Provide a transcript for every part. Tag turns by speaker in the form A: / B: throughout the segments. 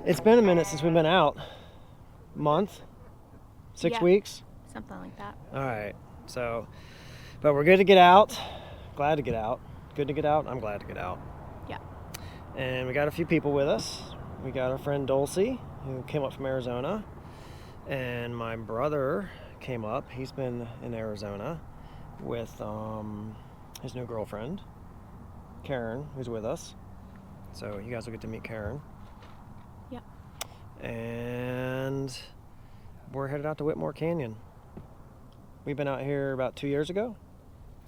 A: It's been a minute since we've been out. Month? 6
B: Yeah.
A: weeks?
B: Something like that.
A: All right. So, but we're good to get out. Glad to get out. Good to get out. I'm glad to get out.
B: Yeah.
A: And we got a few people with us. We got our friend Dulcy, who came up from Arizona. And my brother came up. He's been in Arizona with his new girlfriend, Karen, who's with us. So you guys will get to meet Karen.
B: Yep.
A: And we're headed out to Whitmore Canyon. We've been out here about 2 years ago?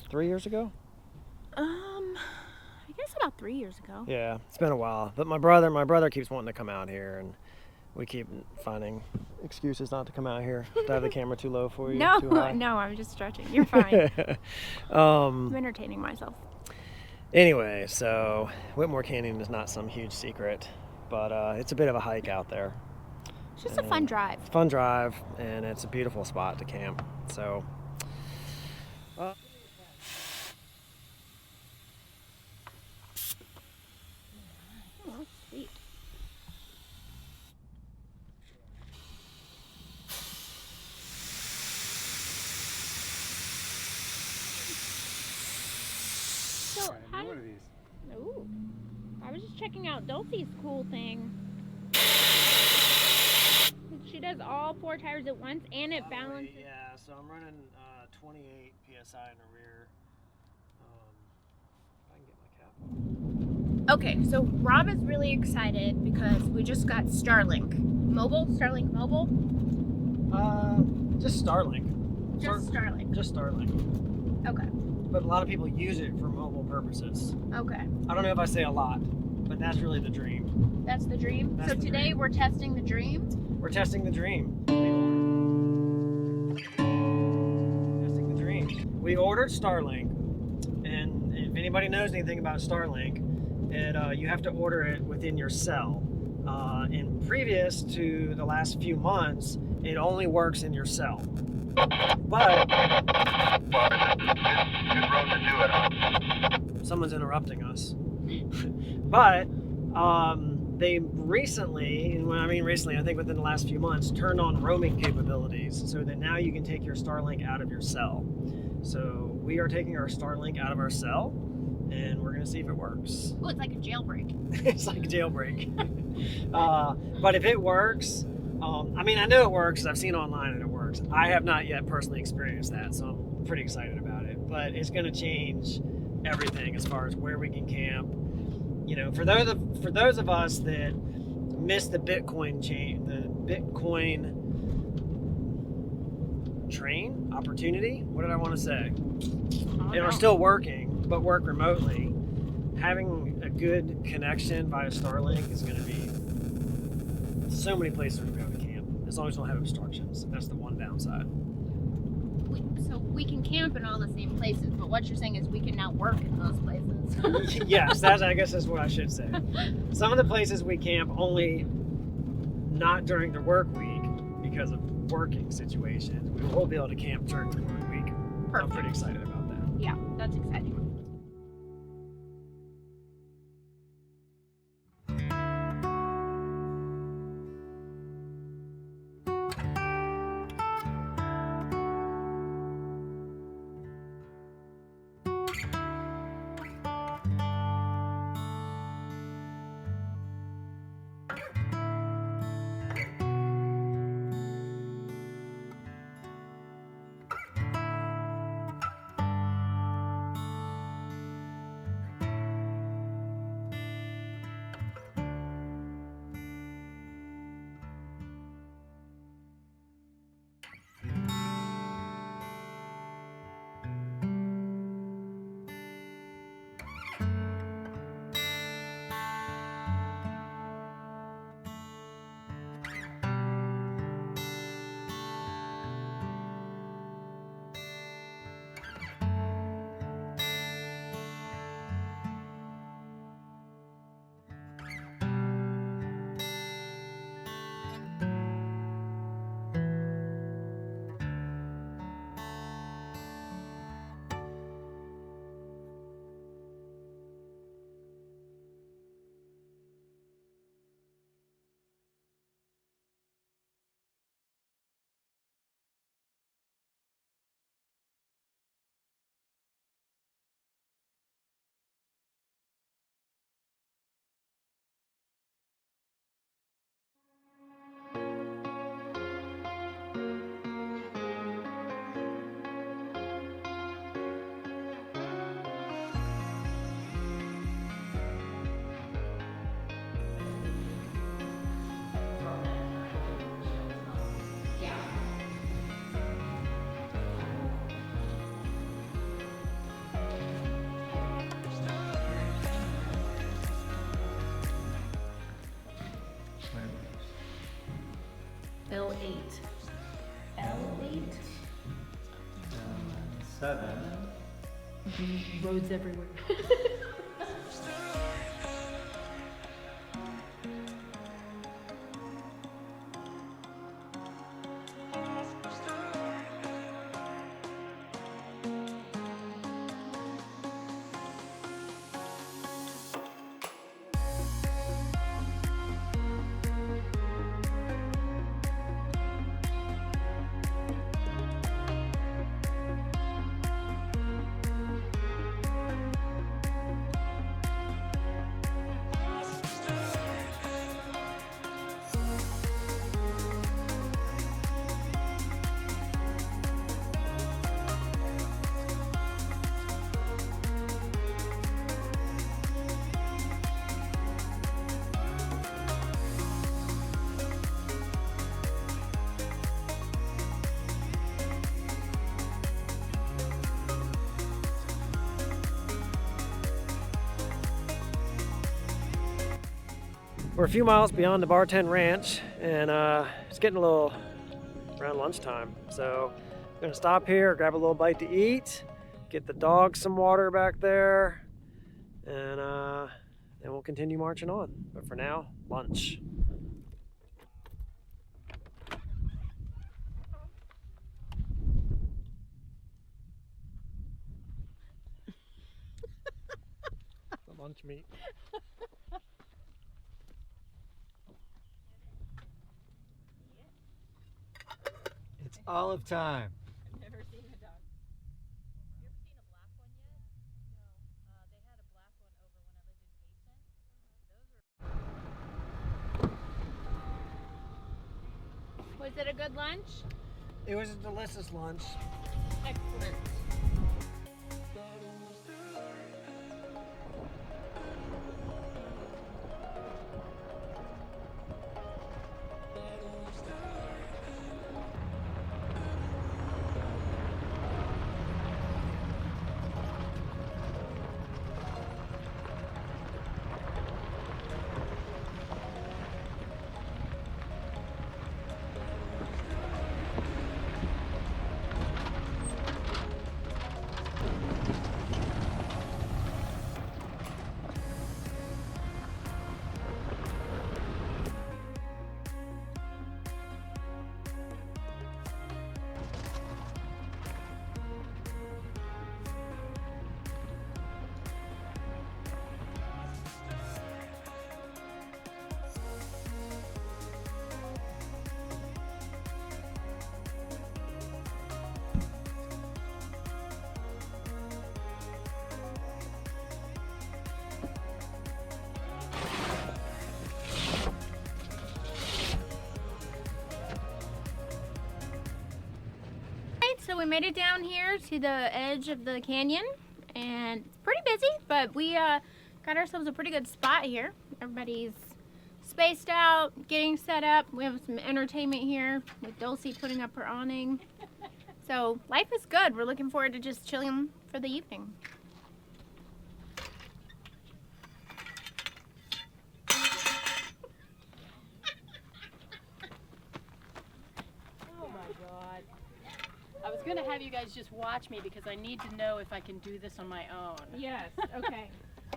A: 3 years ago?
B: I guess about 3 years ago.
A: Yeah, it's been a while. But my brother keeps wanting to come out here, and we keep finding excuses not to come out here. Did I have the camera too low for you?
B: No,
A: Too high?
B: no, I'm just stretching. You're fine. I'm entertaining myself.
A: Anyway, so Whitmore Canyon is not some huge secret, but it's a bit of a hike out there.
B: It's just a fun drive.
A: It's a fun drive, and it's a beautiful spot to camp. So,
B: Oh, sweet. So, how
C: One of these.
B: Ooh. I was just checking out Dulcy's cool thing. She does all 4 tires at once, and it balances.
A: Yeah, so I'm running 28 psi in the rear. If I can get my cap.
B: Okay, so Rob is really excited because we just got Starlink Mobile.
A: Just Starlink.
B: Just Starlink.
A: Just Starlink.
B: Okay.
A: But a lot of people use it for mobile purposes.
B: Okay.
A: I don't know if I say a lot, but that's really the dream.
B: That's the dream.
A: That's
B: So
A: the
B: today
A: dream.
B: we're testing the dream.
A: We're testing the dream. Testing the dream. We ordered Starlink, and if anybody knows anything about Starlink, you have to order it within your cell. And previous to the last few months, it only works in your cell. But someone's interrupting us. But they recently, and when I mean recently, I think within the last few months, turned on roaming capabilities so that now you can take your Starlink out of your cell. So we are taking our Starlink out of our cell, and we're going to see if it works.
B: Oh, it's like a jailbreak.
A: It's like a jailbreak. But if it works, I mean, I know it works 'cause I've seen online and it works. I have not yet personally experienced that, so I'm pretty excited about it. But it's going to change everything as far as where we can camp. You know, for those of us that missed the Bitcoin train opportunity. What did I want to say? And are still working, but work remotely. Having a good connection via Starlink is going to be so many places to go to camp, as long as you don't have obstructions. That's the one downside.
B: So we can camp in all the same places, but what you're saying is we can now work in those places.
A: Yes, I guess that's what I should say. Some of the places we camp only not during the work week because of working situations. We will be able to camp during the work week.
B: Perfect.
A: I'm pretty excited about that.
B: Yeah, that's exciting. L8. L8?
C: 7.
B: Roads everywhere.
A: We're a few miles beyond the Bartend Ranch, and it's getting a little around lunchtime. So I'm gonna stop here, grab a little bite to eat, get the dogs some water back there, and then we'll continue marching on. But for now, lunch. The lunch meat.
C: It's olive time.
B: I've never seen a dog. You ever seen a black one yet? No. They had a black one over when I lived in Payson. Was it a good lunch?
A: It was a delicious lunch.
B: Excellent. So we made it down here to the edge of the canyon, and it's pretty busy, but we got ourselves a pretty good spot here. Everybody's spaced out, getting set up. We have some entertainment here with Dulcy putting up her awning. So life is good. We're looking forward to just chilling for the evening.
D: Oh my God. I was going to have you guys just watch me because I need to know if I can do this on my own.
B: Yes, okay.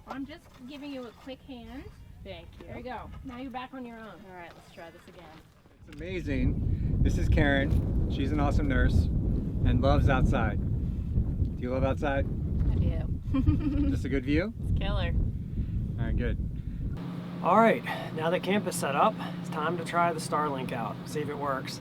B: I'm just giving you a quick hand.
D: Thank you.
B: There you go. Now you're back on your own.
D: All right, let's try this again.
C: It's amazing. This is Karen. She's an awesome nurse and loves outside. Do you love outside?
D: I do.
C: Just a good view?
D: It's killer.
C: All right, good.
A: All right, now that camp is set up, it's time to try the Starlink out, see if it works.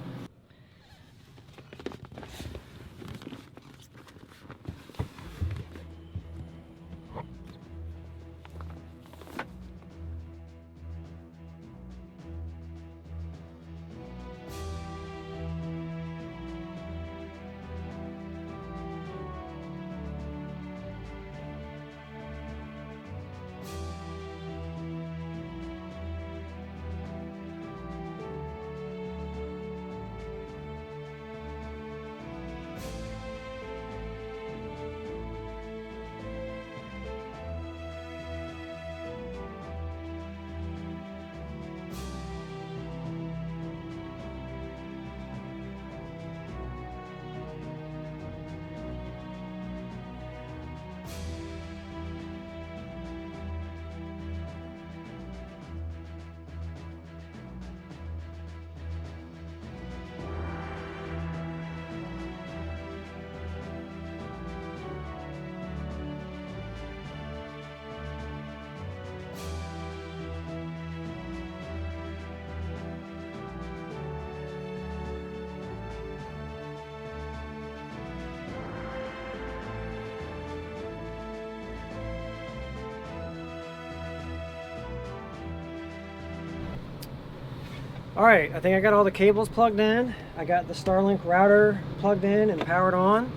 A: All right, I think I got all the cables plugged in. I got the Starlink router plugged in and powered on.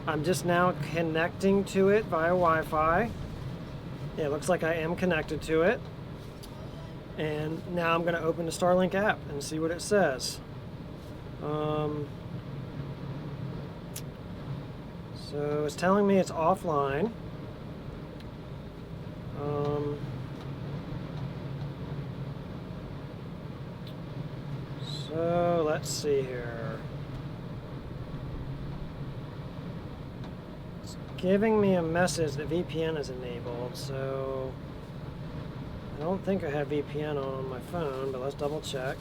A: I'm just now connecting to it via Wi-Fi. It looks like I am connected to it. And now I'm going to open the Starlink app and see what it says. So it's telling me it's offline. So let's see here. It's giving me a message that VPN is enabled, so I don't think I have VPN on my phone, but let's double check.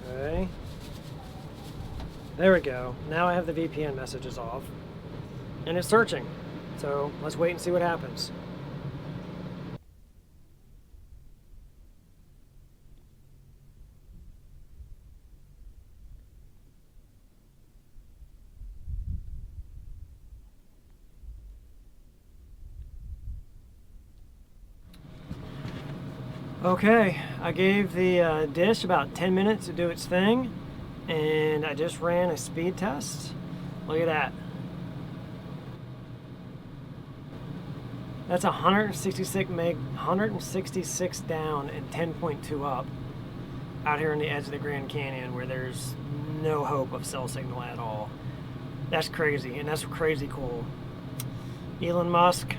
A: Okay. There we go. Now I have the VPN messages off. And it's searching. So let's wait and see what happens. Okay, I gave the dish about 10 minutes to do its thing, and I just ran a speed test. Look at that. That's 166 down and 10.2 up out here on the edge of the Grand Canyon where there's no hope of cell signal at all. That's crazy, and that's crazy cool. Elon Musk,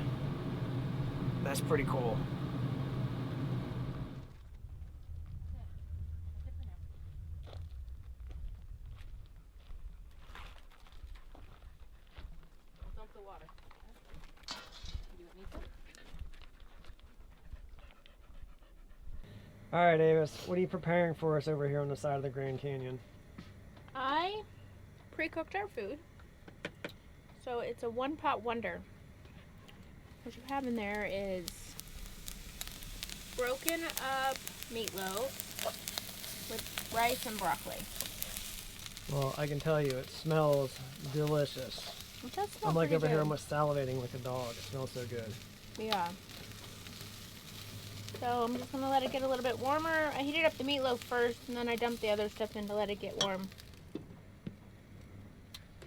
A: that's pretty cool.
D: Dump the water. You need some?
A: All right, Avis, what are you preparing for us over here on the side of the Grand Canyon?
B: I pre-cooked our food. So it's a one-pot wonder. What you have in there is broken up meatloaf with rice and broccoli.
A: Well, I can tell you, it smells delicious.
B: It does smell
A: I'm like
B: pretty
A: over here
B: good.
A: almost salivating like a dog. It smells so good.
B: Yeah. So I'm just gonna let it get a little bit warmer. I heated up the meatloaf first, and then I dumped the other stuff in to let it get warm.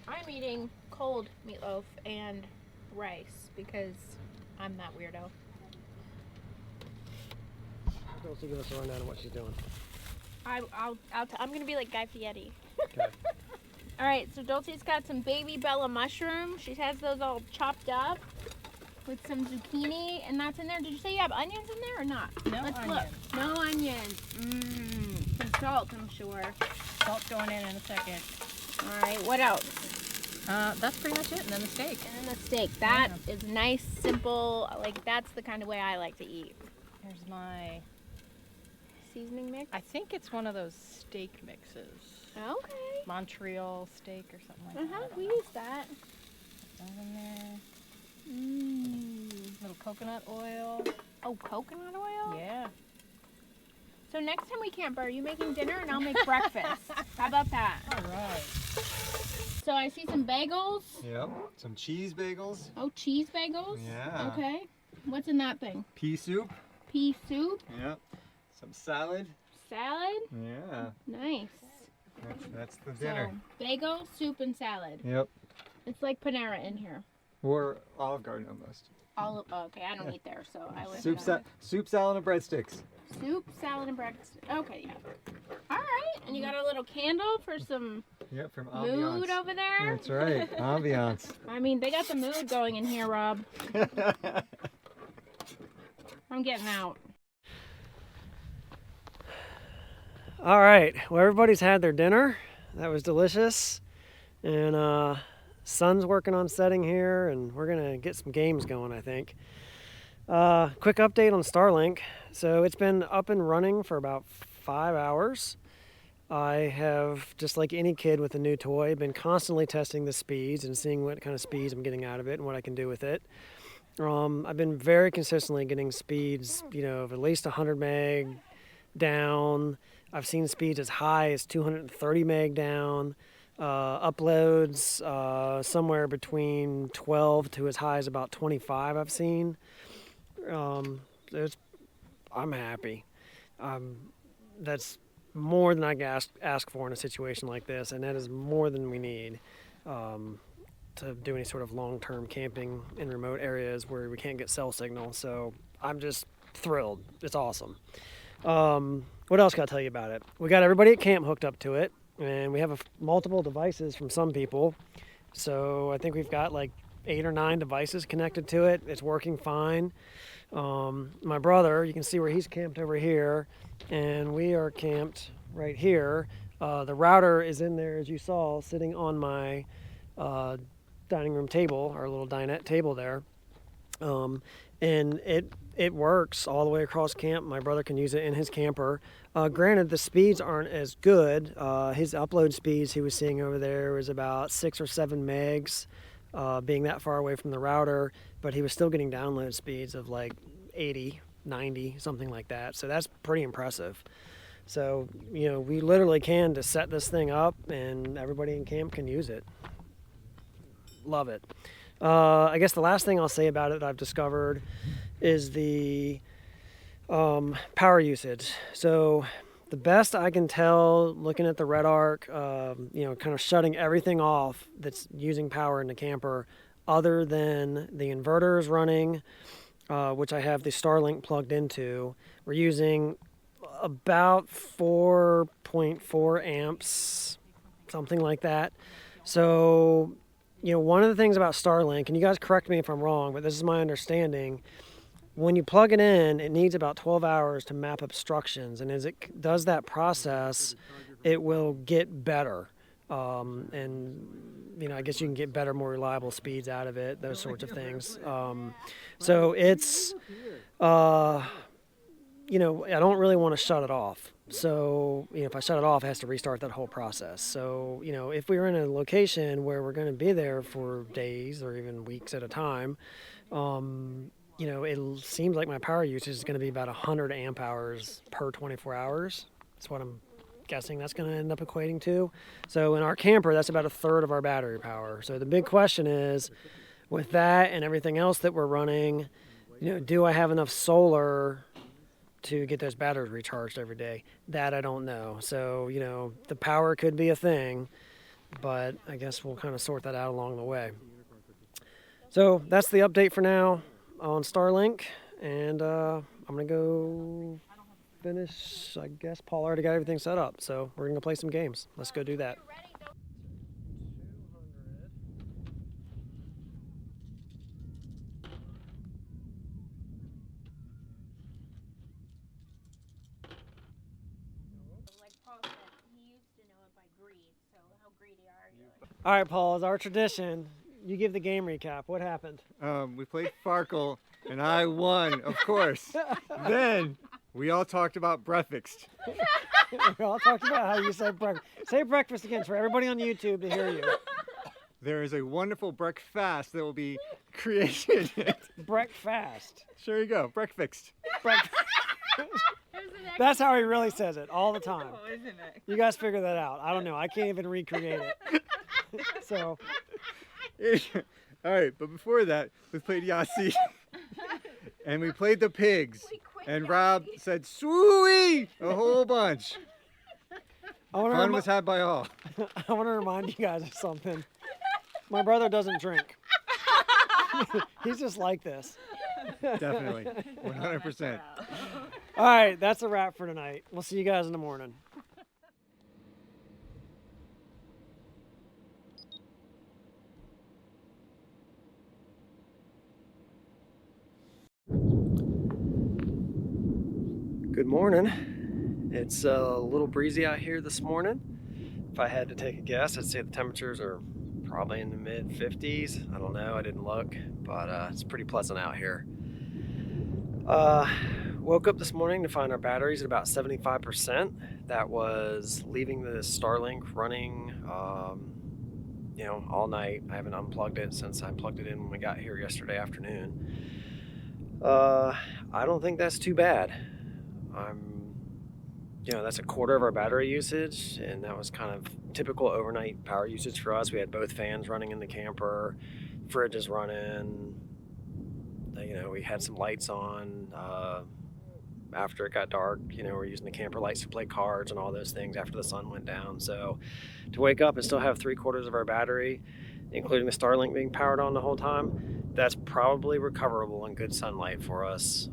B: I'm eating cold meatloaf and rice because I'm that weirdo.
A: Dulcy, give us a rundown of what she's doing.
B: I'm gonna be like Guy Fieri.
A: Okay.
B: All right, so Dulce's got some baby Bella mushrooms. She has those all chopped up with some zucchini, and that's in there. Did you say you have onions in there or not?
D: No
B: Let's
D: onions.
B: look. No onions. Some salt, I'm sure.
D: Salt going in a second.
B: All right, what else?
D: That's pretty much it, and then the steak.
B: And then the steak. That is nice, simple. Like, that's the kind of way I like to eat.
D: Here's my,
B: Seasoning mix?
D: I think it's one of those steak mixes.
B: Okay.
D: Montreal steak or something like that.
B: We use that.
D: That in there.
B: Mmm.
D: Little coconut oil.
B: Oh, coconut oil?
D: Yeah.
B: So next time we camp, are you making dinner and I'll make breakfast? How about that?
D: All right.
B: So I see some bagels.
C: Yep. Some cheese bagels.
B: Oh, cheese bagels?
C: Yeah.
B: Okay. What's in that thing?
C: Pea soup.
B: Pea soup?
C: Yep. Some salad.
B: Salad?
C: Yeah.
B: Nice.
C: That's the dinner.
B: So, bagel, soup, and salad.
C: Yep.
B: It's like Panera in here.
C: Or Olive Garden almost.
B: Oh, okay, I don't eat there, so I would.
C: Soup, salad, and breadsticks.
B: Soup, salad, and breakfast. Okay, yeah. All right, and you got a little candle for some
C: Yep, from Ambiance.
B: mood over there.
C: That's right, ambiance.
B: I mean, they got the mood going in here, Rob. I'm getting out.
A: All right, well, everybody's had their dinner. That was delicious. And sun's working on setting here, and we're gonna get some games going, I think. Quick update on Starlink. So it's been up and running for about 5 hours. I have, just like any kid with a new toy, been constantly testing the speeds and seeing what kind of speeds I'm getting out of it and what I can do with it. I've been very consistently getting speeds, of at least 100 meg down. I've seen speeds as high as 230 meg down. Uploads somewhere between 12 to as high as about 25 I've seen. I'm happy. that's more than I can ask for in a situation like this, and that is more than we need to do any sort of long-term camping in remote areas where we can't get cell signal. So I'm just thrilled. It's awesome. What else can I tell you about it? We got everybody at camp hooked up to it, and we have multiple devices from some people. So I think we've got like 8 or 9 devices connected to it. It's working fine. My brother, you can see where he's camped over here, and we are camped right here. The router is in there, as you saw, sitting on my dining room table, our little dinette table there. And it works all the way across camp. My brother can use it in his camper. Granted, the speeds aren't as good. His upload speeds he was seeing over there was about 6 or 7 megs, being that far away from the router, but he was still getting download speeds of like 80, 90, something like that. So that's pretty impressive. So, you know, we literally can just set this thing up and everybody in camp can use it. Love it. I guess the last thing I'll say about it that I've discovered is the power usage. So the best I can tell, looking at the red arc, you know, kind of shutting everything off that's using power in the camper, other than the inverters running, which I have the Starlink plugged into, we're using about 4.4 amps, something like that. So, you know, one of the things about Starlink, and you guys correct me if I'm wrong, but this is my understanding, when you plug it in, it needs about 12 hours to map obstructions. And as it does that process, it will get better. And, you know, I guess you can get better, more reliable speeds out of it, those sorts of things. So it's, you know, I don't really want to shut it off. So, you know, if I shut it off, it has to restart that whole process. So, you know, if we were in a location where we're going to be there for days or even weeks at a time, you know, it seems like my power usage is going to be about 100 amp hours per 24 hours. That's what I'm guessing that's going to end up equating to. So in our camper, that's about 1/3 of our battery power. So the big question is, with that and everything else that we're running, you know, do I have enough solar to get those batteries recharged every day? That I don't know. So, you know, the power could be a thing, but I guess we'll kind of sort that out along the way. So that's the update for now on Starlink, and I'm gonna go finish. I guess Paul already got everything set up, so we're gonna play some games. Let's go do that. All right, Paul, as our tradition, you give the game recap. What happened?
C: We played Farkle, and I won, of course. Then we all talked about breakfast.
A: We all talked about how you said breakfast. Say breakfast again for everybody on YouTube to hear you.
C: There is a wonderful breakfast that will be created.
A: Breakfast.
C: Sure you go, breakfast.
A: That's how he really says it all the time.
E: Oh, isn't it?
A: You guys figure that out. I don't know. I can't even recreate it. So.
C: All right, but before that, we played Yahtzee. And we played the pigs. And Rob said, "Swooey!" a whole bunch. Fun was had by all.
A: I want to remind you guys of something. My brother doesn't drink. He's just like this.
C: Definitely, 100%.
A: All right, that's a wrap for tonight. We'll see you guys in the morning. Good morning. It's a little breezy out here this morning. If I had to take a guess, I'd say the temperatures are probably in the mid 50s. I don't know, I didn't look, but it's pretty pleasant out here. Woke up this morning to find our batteries at about 75%. That was leaving the Starlink running, you know, all night. I haven't unplugged it since I plugged it in when we got here yesterday afternoon. I don't think that's too bad. You know, that's 1/4 of our battery usage, and that was kind of typical overnight power usage for us. We had both fans running in the camper, fridge is running, you know, we had some lights on, after it got dark. You know, we're using the camper lights to play cards and all those things after the sun went down. So to wake up and still have 3/4 of our battery, including the Starlink being powered on the whole time, that's probably recoverable in good sunlight for us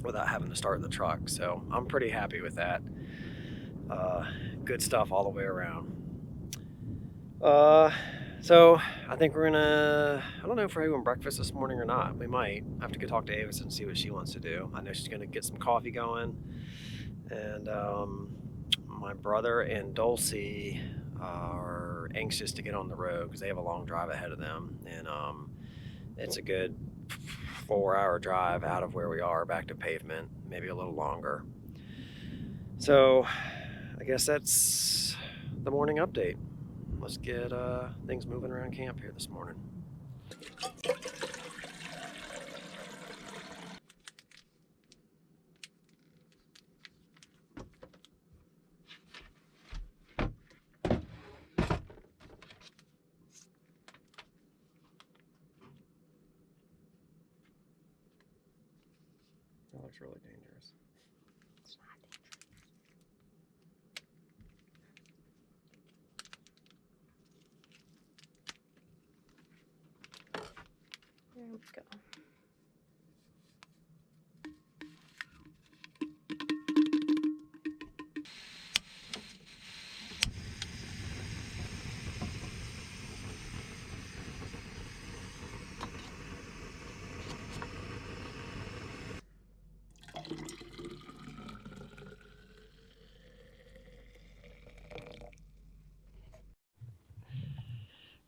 A: without having to start the truck. So I'm pretty happy with that. Good stuff all the way around. So I think we're gonna, I don't know if we're having breakfast this morning or not. We might. I have to go talk to Avis and see what she wants to do. I know she's gonna get some coffee going. And my brother and Dulcy are anxious to get on the road because they have a long drive ahead of them. And it's a good 4-hour drive out of where we are back to pavement, maybe a little longer. So I guess that's the morning update. Let's get things moving around camp here this morning. That looks really dangerous.
B: It's not dangerous. There we go.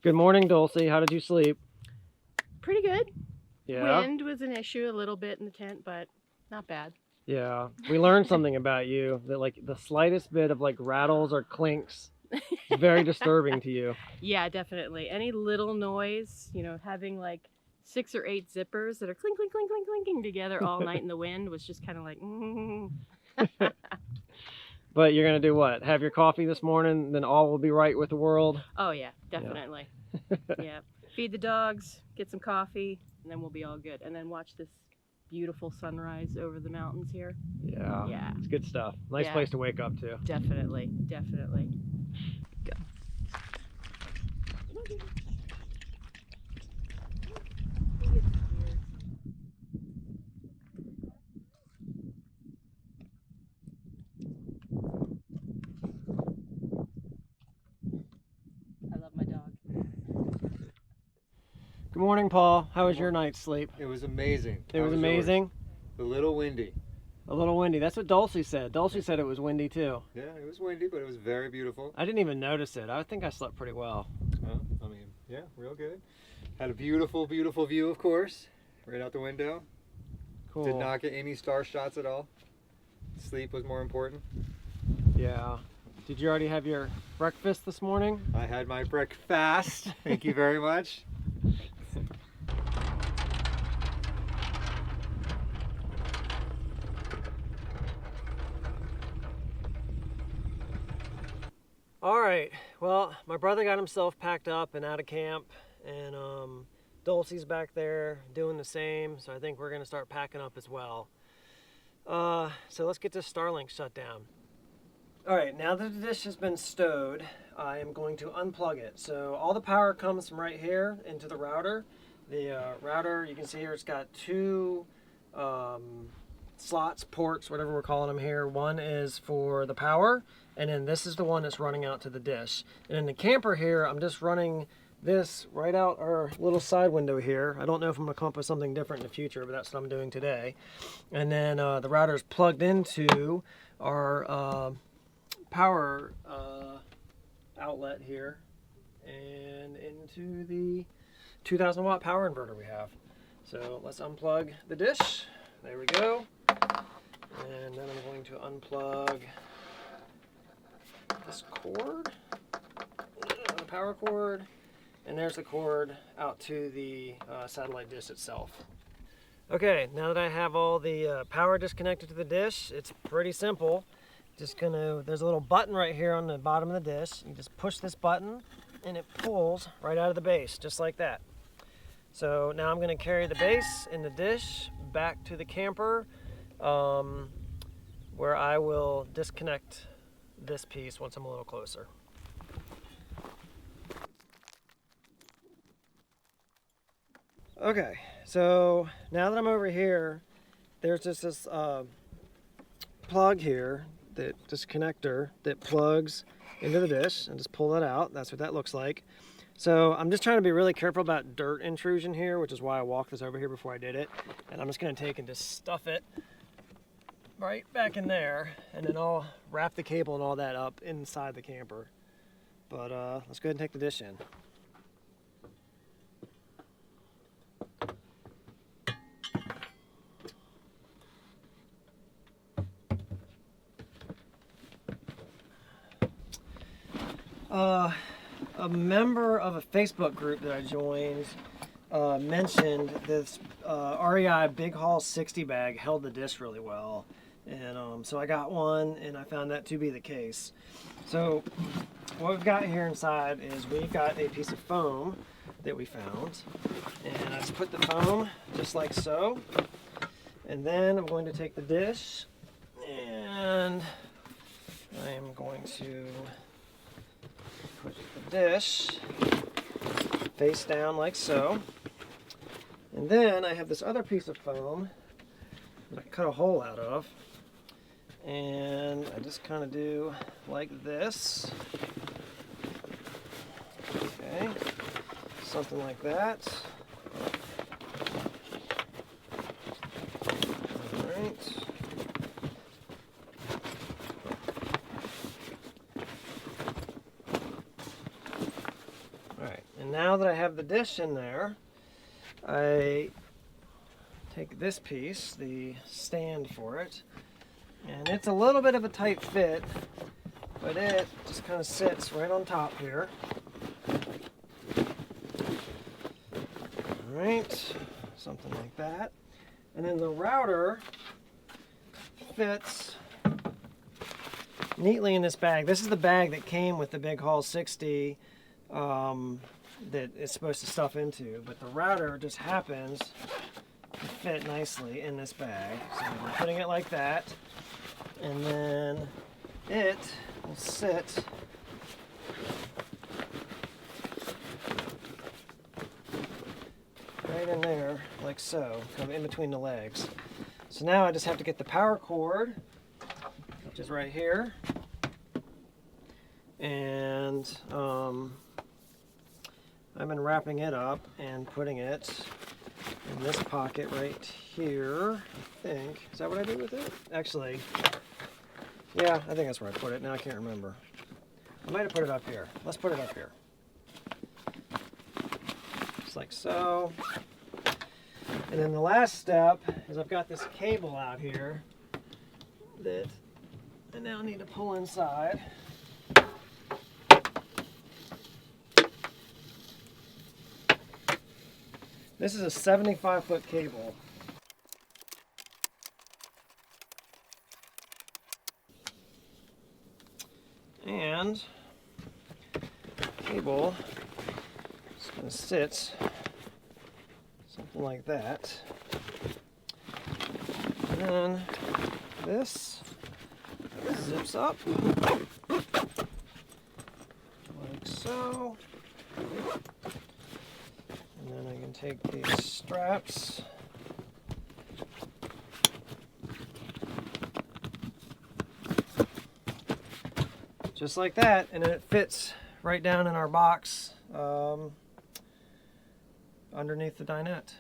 A: Good morning, Dulcie. How did you sleep?
D: Pretty good.
A: Yeah.
D: Wind was an issue a little bit in the tent, but not bad.
A: Yeah. We learned something about you, that like the slightest bit of like rattles or clinks is very disturbing to you.
D: Yeah, definitely. Any little noise, you know, having like 6 or 8 zippers that are clink, clink, clink, clink, clinking together all night in the wind was just kind of like,
A: But you're gonna do what? Have your coffee this morning, then all will be right with the world?
D: Oh yeah, definitely. Yeah. Feed the dogs, get some coffee, and then we'll be all good. And then watch this beautiful sunrise over the mountains here.
A: Yeah.
D: Yeah.
A: It's good stuff. Nice
D: Yeah.
A: place to wake up to.
D: Definitely, definitely. Go. I love my dog.
A: Good morning, Paul. How was your night's sleep?
C: It was amazing.
A: It
C: How
A: was
C: yours?
A: amazing.
C: A little windy.
A: A little windy. That's what Dulcie said. Dulcie said it was windy too.
C: Yeah, it was windy, but it was very beautiful.
A: I didn't even notice it. I think I slept pretty well.
C: I mean, yeah, real good. Had a beautiful, beautiful view, of course, right out the window.
A: Cool.
C: Did not get any star shots at all. Sleep was more important.
A: Yeah. Did you already have your breakfast this morning?
C: I had my breakfast. Thank you very much.
A: All right. Well, my brother got himself packed up and out of camp, and Dulcie's back there doing the same. So I think we're gonna start packing up as well. So let's get this Starlink shut down. All right. Now that the dish has been stowed, I am going to unplug it. So all the power comes from right here into the router. The router, you can see here, it's got 2 slots, ports, whatever we're calling them here. One is for the power, and then this is the one that's running out to the dish. And in the camper here, I'm just running this right out our little side window here. I don't know if I'm gonna come up with something different in the future, but that's what I'm doing today. And then the router is plugged into our power outlet here and into the 2000 watt power inverter we have. So let's unplug the dish. There we go. And then I'm going to unplug this cord, the power cord, and there's the cord out to the satellite dish itself. Okay, now that I have all the power disconnected to the dish, it's pretty simple. Just there's a little button right here on the bottom of the dish. You just push this button and it pulls right out of the base, just like that. So now I'm gonna carry the base and the dish back to the camper where I will disconnect this piece once I'm a little closer. Okay, so now that I'm over here, there's just this plug here, this connector that plugs into the dish, and just pull that out. That's what that looks like. So I'm just trying to be really careful about dirt intrusion here, which is why I walked this over here before I did it. And I'm just gonna take and just stuff it right back in there, and then I'll wrap the cable and all that up inside the camper. But let's go ahead and take the dish in. A member of a Facebook group that I joined mentioned this REI Big Haul 60 bag held the dish really well, and so I got one, and I found that to be the case. So what we've got here inside is we've got a piece of foam that we found, and I just put the foam just like so, and then I'm going to take the dish and I am going to put the dish face down like so, and then I have this other piece of foam that I cut a hole out of, and I just kind of do like this. Okay, something like that. All right. Now that I have the dish in there, I take this piece, the stand for it, and it's a little bit of a tight fit, but it just kind of sits right on top here. Alright, something like that. And then the router fits neatly in this bag. This is the bag that came with the Big Haul 60 that it's supposed to stuff into, but the router just happens to fit nicely in this bag. So I'm putting it like that, and then it will sit right in there like so, kind of in between the legs. So now I just have to get the power cord, which is right here, and I've been wrapping it up and putting it in this pocket right here, I think. Is that what I did with it? Actually, yeah, I think that's where I put it. Now I can't remember. I might have put it up here. Let's put it up here. Just like so. And then the last step is I've got this cable out here that I now need to pull inside. This is a 75-foot cable. And cable is going to sit something like that. And then this zips up like so. And then I can take these straps just like that, and it fits right down in our box underneath the dinette.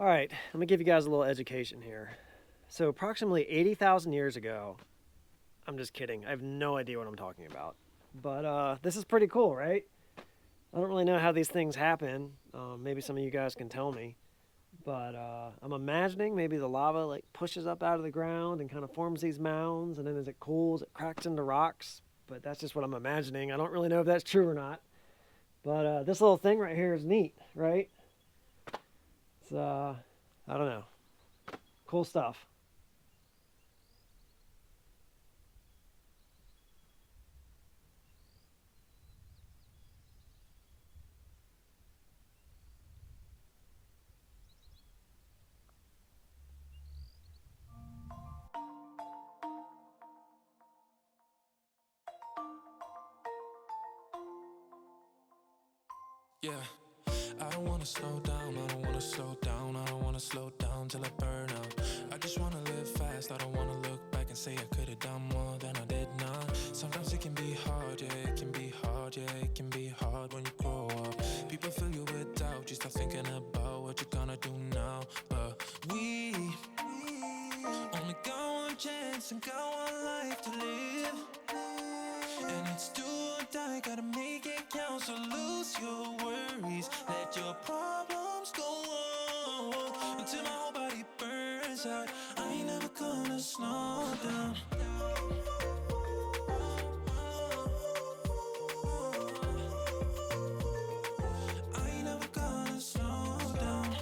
A: All right, let me give you guys a little education here. So approximately 80,000 years ago, I'm just kidding, I have no idea what I'm talking about. But this is pretty cool, right? I don't really know how these things happen. Maybe some of you guys can tell me. But I'm imagining maybe the lava like pushes up out of the ground and kind of forms these mounds, and then as it cools, it cracks into rocks. But that's just what I'm imagining. I don't really know if that's true or not. But this little thing right here is neat, right? It's, I don't know. Cool stuff.
E: Yeah, I don't wanna slow down, I don't wanna slow down, I don't wanna slow down till I burn out. I just wanna live fast, I don't wanna look back and say I could've done more than I did now. Sometimes it can be hard, yeah, it can be hard, yeah, it can be hard when you grow up. People fill you with doubt, you start thinking about what you're gonna do now. But we only got one chance and got one life to live. And it's do or die, gotta make it count, so lose your worries. Let your problems go on until my whole body burns out. I ain't never gonna slow down. I ain't never gonna slow down.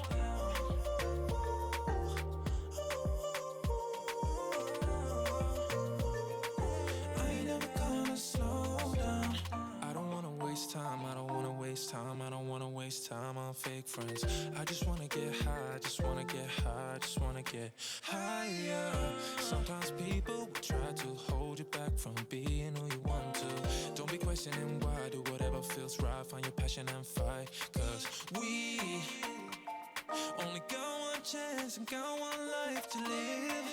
E: I ain't never gonna slow down. I don't wanna waste time, I don't wanna waste time, I don't wanna waste time on fake friends. I just wanna get high, I just wanna get high, I just wanna get higher. Sometimes people will try to hold you back from being who you want to. Don't be questioning why, do whatever feels right, find your passion and fight. Cause we only got one chance and got one life to live.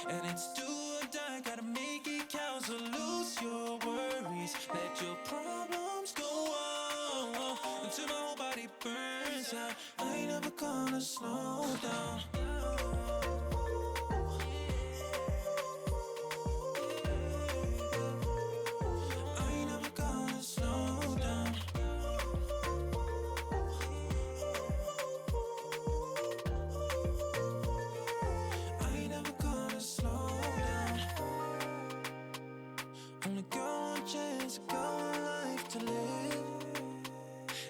E: And it's do or die, gotta make it count, so lose your worries. Let your problems go on until my whole body burns out. I ain't never gonna slow down. I ain't never gonna slow down. I ain't never gonna slow down. Only got one chance, got one life to live.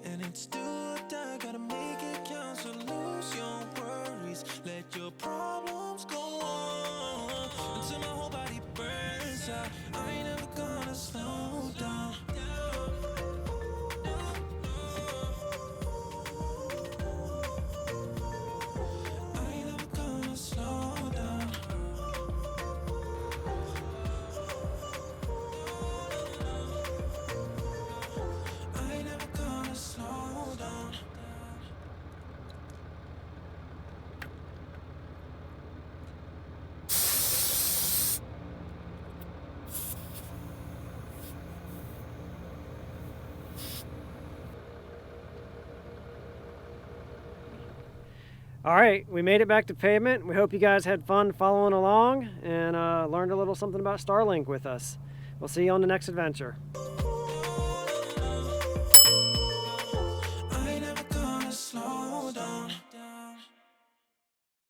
E: And it's do or die, gotta make it count, so lose your worries. Let your problems go on until my whole body burns out. I ain't never gonna slow down. I ain't never gonna slow down. I ain't never gonna slow down.
A: All right, we made it back to pavement. We hope you guys had fun following along and learned a little something about Starlink with us. We'll see you on the next adventure.